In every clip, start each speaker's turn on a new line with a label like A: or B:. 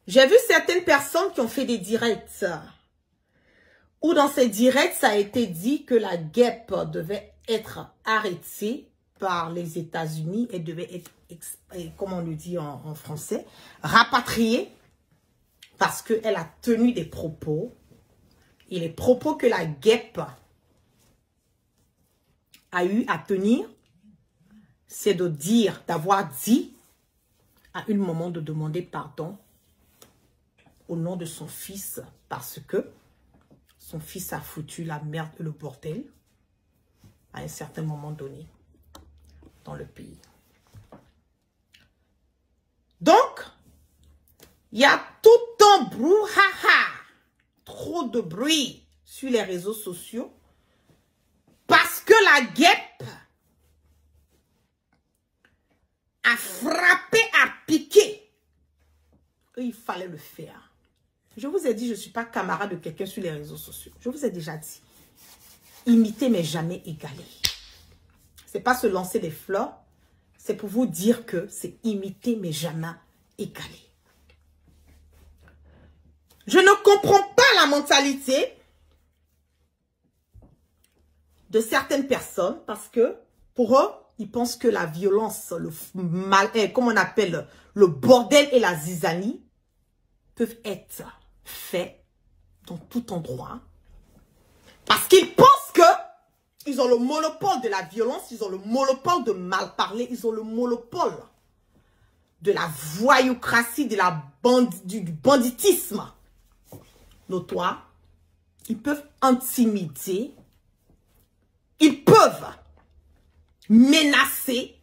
A: J'ai vu certaines personnes qui ont fait des directs. Où dans ces directs, ça a été dit que la guêpe devait être arrêtée par les États-Unis et devait être, comme on le dit en français, rapatriée parce qu'elle a tenu des propos. Et les propos que la guêpe a eu à tenir, c'est de dire, d'avoir dit à un moment de demander pardon au nom de son fils parce que son fils a foutu la merde et le bordel à un certain moment donné dans le pays. Donc, il y a tout un brouhaha, trop de bruit sur les réseaux sociaux parce que la guêpe a frappé, a piqué. Et il fallait le faire. Je vous ai dit, je ne suis pas camarade de quelqu'un sur les réseaux sociaux. Je vous ai déjà dit. Imiter mais jamais égaler. Ce n'est pas se lancer des fleurs. C'est pour vous dire que c'est imiter mais jamais égaler. Je ne comprends pas la mentalité de certaines personnes parce que pour eux, ils pensent que la violence, le mal, comme on appelle le bordel et la zizanie peuvent être faits dans tout endroit parce qu'ils pensent que ils ont le monopole de la violence, ils ont le monopole de mal parler, ils ont le monopole de la voyoucratie, de la du banditisme notoire. Ils peuvent intimider, ils peuvent menacer,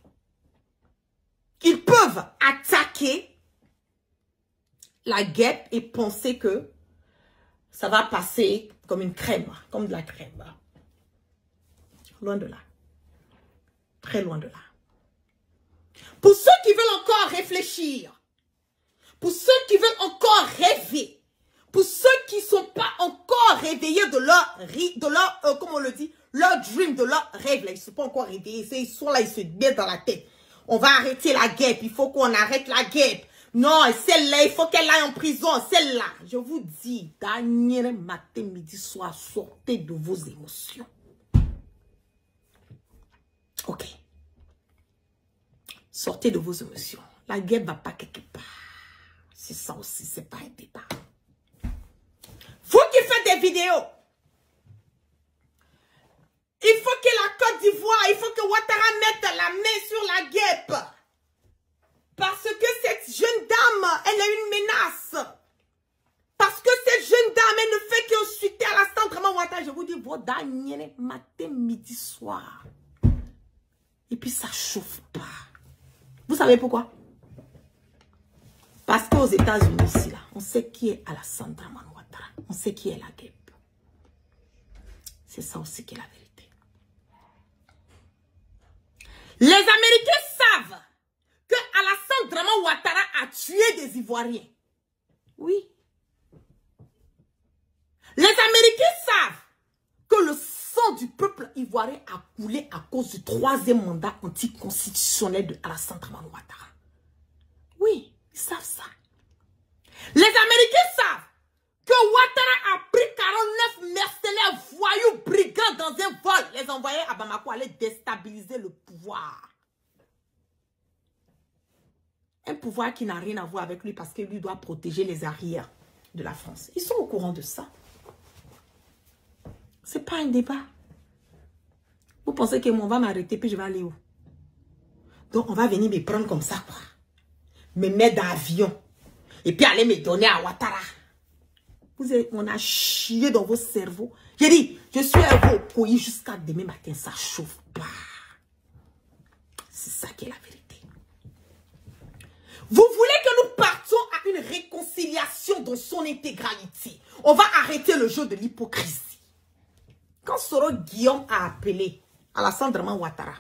A: ils peuvent attaquer la guêpe et penser que ça va passer comme une crème, comme de la crème. Loin de là. Très loin de là. Pour ceux qui veulent encore réfléchir, pour ceux qui veulent encore rêver, pour ceux qui ne sont pas encore réveillés de leur, comment on le dit, leur dream, de leur rêve, là, ils ne sont pas encore réveillés, ils sont là, ils se mettent dans la tête. On va arrêter la guêpe, il faut qu'on arrête la guêpe. Non, celle-là, il faut qu'elle aille en prison, celle-là. Je vous dis, dernier matin, midi, soir, sortez de vos émotions. Ok. Sortez de vos émotions. La guerre ne va pas quelque part. C'est ça aussi, c'est pas un débat. Vous qui faites des vidéos, il faut que la Côte d'Ivoire, il faut que Ouattara mette la main sur la guêpe. Parce que cette jeune dame, elle est une menace. Parce que cette jeune dame, elle ne fait qu'insulter à la Centre Ouattara. Je vous dis, vos derniers matin, midi, soir. Et puis ça chauffe pas. Vous savez pourquoi? Parce qu'aux États-Unis, ici, là, on sait qui est à la Centre Ouattara. On sait qui est la guêpe. C'est ça aussi qui est la vérité. Les Américains savent que Alassane Draman Ouattara a tué des Ivoiriens. Oui. Les Américains savent que le sang du peuple ivoirien a coulé à cause du troisième mandat anticonstitutionnel de Alassane Draman Ouattara. Oui, ils savent ça. Les Américains savent que Ouattara a pris 49 mercenaires voyous brigands dans un vol, les envoyer à Bamako, aller déstabiliser le pouvoir. Un pouvoir qui n'a rien à voir avec lui parce que lui doit protéger les arrières de la France. Ils sont au courant de ça. C'est pas un débat. Vous pensez que on va m'arrêter puis je vais aller où? Donc on va venir me prendre comme ça, quoi. Me mettre dans l'avion. Et puis aller me donner à Ouattara. On a chié dans vos cerveaux. J'ai dit, je suis à vos couilles jusqu'à demain matin. Ça chauffe pas. C'est ça qui est la vérité. Vous voulez que nous partions à une réconciliation dans son intégralité. On va arrêter le jeu de l'hypocrisie. Quand Soro Guillaume a appelé Alassane Draman Ouattara,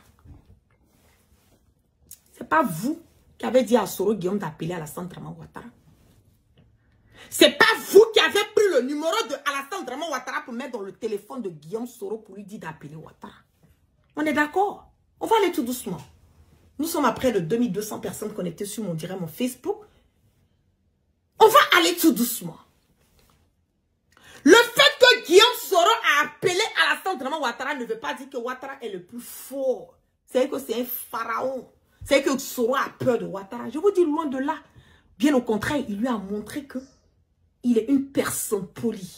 A: c'est pas vous qui avez dit à Soro Guillaume d'appeler Alassane Draman Ouattara. C'est pas vous qui avez pris le numéro de Alassane Draman Ouattara pour mettre dans le téléphone de Guillaume Soro pour lui dire d'appeler Ouattara. On est d'accord? On va aller tout doucement. Nous sommes à près de 2200 personnes connectées sur mon direct, mon Facebook. On va Allez tout doucement. Le fait que Guillaume Soro a appelé Alassane Draman Ouattara ne veut pas dire que Ouattara est le plus fort. C'est que c'est un pharaon. C'est que Soro a peur de Ouattara. Je vous dis loin de là. Bien au contraire, il lui a montré que il est une personne polie.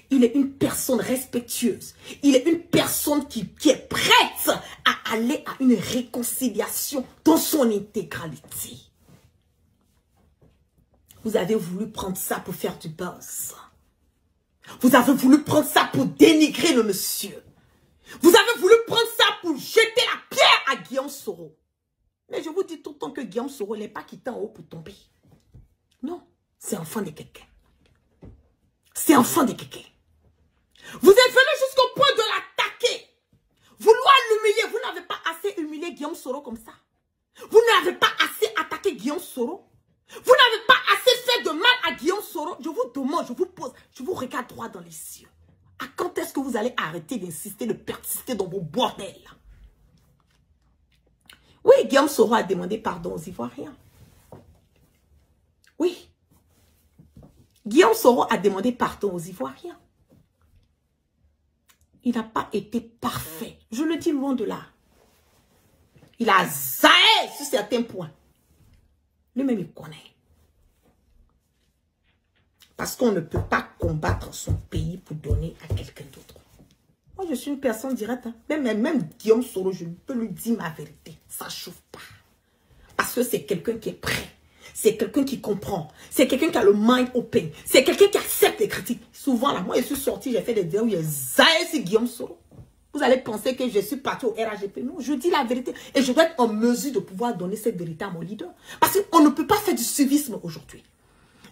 A: Il est une personne respectueuse. Il est une personne qui est prête à aller à une réconciliation dans son intégralité. Vous avez voulu prendre ça pour faire du buzz. Vous avez voulu prendre ça pour dénigrer le monsieur. Vous avez voulu prendre ça pour jeter la pierre à Guillaume Soro. Mais je vous dis tout le temps que Guillaume Soro n'est pas quitté en haut pour tomber. Non, c'est enfant de quelqu'un. C'est enfant de quelqu'un. Vous êtes venu jusqu'au point de l'attaquer. Vouloir l'humilier. Vous n'avez pas assez humilié Guillaume Soro comme ça. Vous n'avez pas assez attaqué Guillaume Soro. Vous n'avez pas assez fait de mal à Guillaume Soro. Je vous demande, je vous pose, je vous regarde droit dans les yeux. À quand est-ce que vous allez arrêter d'insister, de persister dans vos bordels? Oui, Guillaume Soro a demandé pardon aux Ivoiriens. Oui. Guillaume Soro a demandé pardon aux Ivoiriens. Il n'a pas été parfait. Je le dis loin de là. Il a zaé sur certains points. Lui-même, il connaît. Parce qu'on ne peut pas combattre son pays pour donner à quelqu'un d'autre. Moi, je suis une personne directe. Hein. Même Guillaume Soro, je peux lui dire ma vérité. Ça ne chauffe pas. Parce que c'est quelqu'un qui est prêt. C'est quelqu'un qui comprend. C'est quelqu'un qui a le mind open. C'est quelqu'un qui accepte les critiques. Souvent, là, moi, je suis sortie, j'ai fait des vidéos où il y a zaé sur Guillaume Soro. Vous allez penser que je suis partie au RAGP. Non, je dis la vérité. Et je dois être en mesure de pouvoir donner cette vérité à mon leader. Parce qu'on ne peut pas faire du civisme aujourd'hui.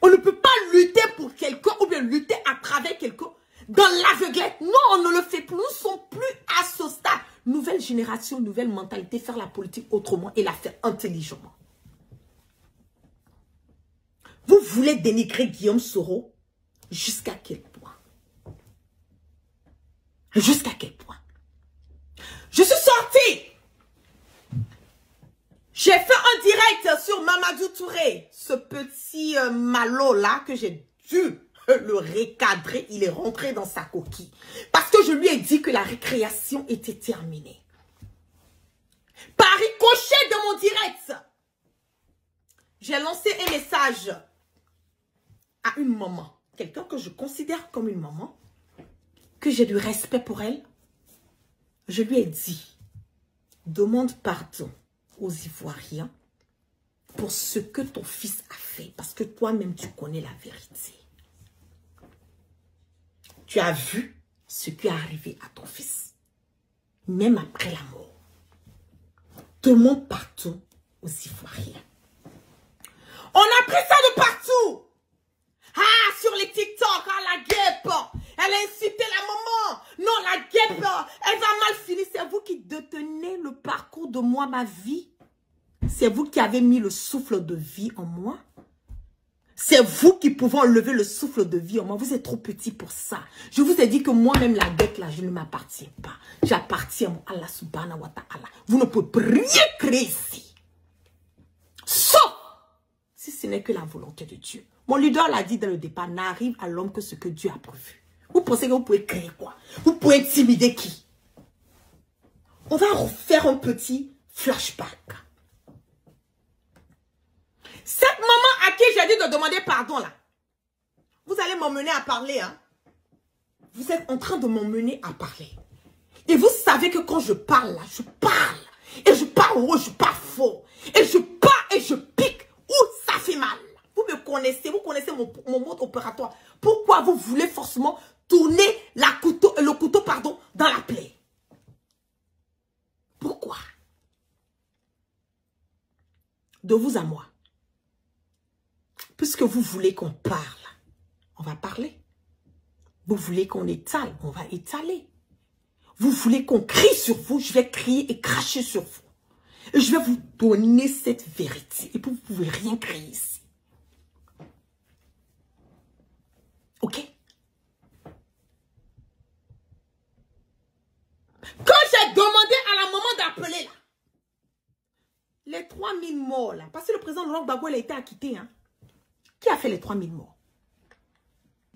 A: On ne peut pas lutter pour quelqu'un ou bien lutter à travers quelqu'un dans l'aveuglette. Non, on ne le fait plus. Nous ne sommes plus à ce stade. Nouvelle génération, nouvelle mentalité, faire la politique autrement et la faire intelligemment. Vous voulez dénigrer Guillaume Soro jusqu'à quel point? Jusqu'à quel point? Je suis sortie. J'ai fait un direct sur Mamadou Touré. Ce petit malot là que j'ai dû le recadrer. Il est rentré dans sa coquille. Parce que je lui ai dit que la récréation était terminée. Par ricochet de mon direct, j'ai lancé un message à une maman. Quelqu'un que je considère comme une maman. Que j'ai du respect pour elle. Je lui ai dit, demande pardon aux Ivoiriens pour ce que ton fils a fait. Parce que toi-même, tu connais la vérité. Tu as vu ce qui est arrivé à ton fils. Même après la mort. Demande pardon aux Ivoiriens. On a pris ça de partout. Ah, sur les TikTok, ah, la guêpe. Elle a insulté la maman. Non, la guêpe, elle va mal finir. C'est vous qui détenez le parcours de moi, ma vie. C'est vous qui avez mis le souffle de vie en moi. C'est vous qui pouvez enlever le souffle de vie en moi. Vous êtes trop petit pour ça. Je vous ai dit que moi-même, la guêpe, là, je ne m'appartiens pas. J'appartiens à Allah subhanahu wa ta'ala. Vous ne pouvez rien créer ici. Sauf si ce n'est que la volonté de Dieu. Mon leader l'a dit dès le départ, n'arrive à l'homme que ce que Dieu a prévu. Vous pensez que vous pouvez créer quoi? Vous pouvez intimider qui? On va refaire un petit flashback. Cette maman à qui j'ai dit de demander pardon là, vous allez m'emmener à parler. Hein? Vous êtes en train de m'emmener à parler. Et vous savez que quand je parle là, je parle. Et je parle haut, je parle fort. Et je parle et je pique où ça fait mal. Vous me connaissez, vous connaissez mon mode opératoire. Pourquoi vous voulez forcément tourner le couteau dans la plaie? Pourquoi? De vous à moi. Puisque vous voulez qu'on parle, on va parler. Vous voulez qu'on étale, on va étaler. Vous voulez qu'on crie sur vous, je vais crier et cracher sur vous. Et je vais vous donner cette vérité. Et puis vous ne pouvez rien crier ici. Ok? Quand j'ai demandé à la maman d'appeler là, les 3000 morts là, parce que le président Laurent Gbagbo il a été acquitté, hein. Qui a fait les 3000 morts?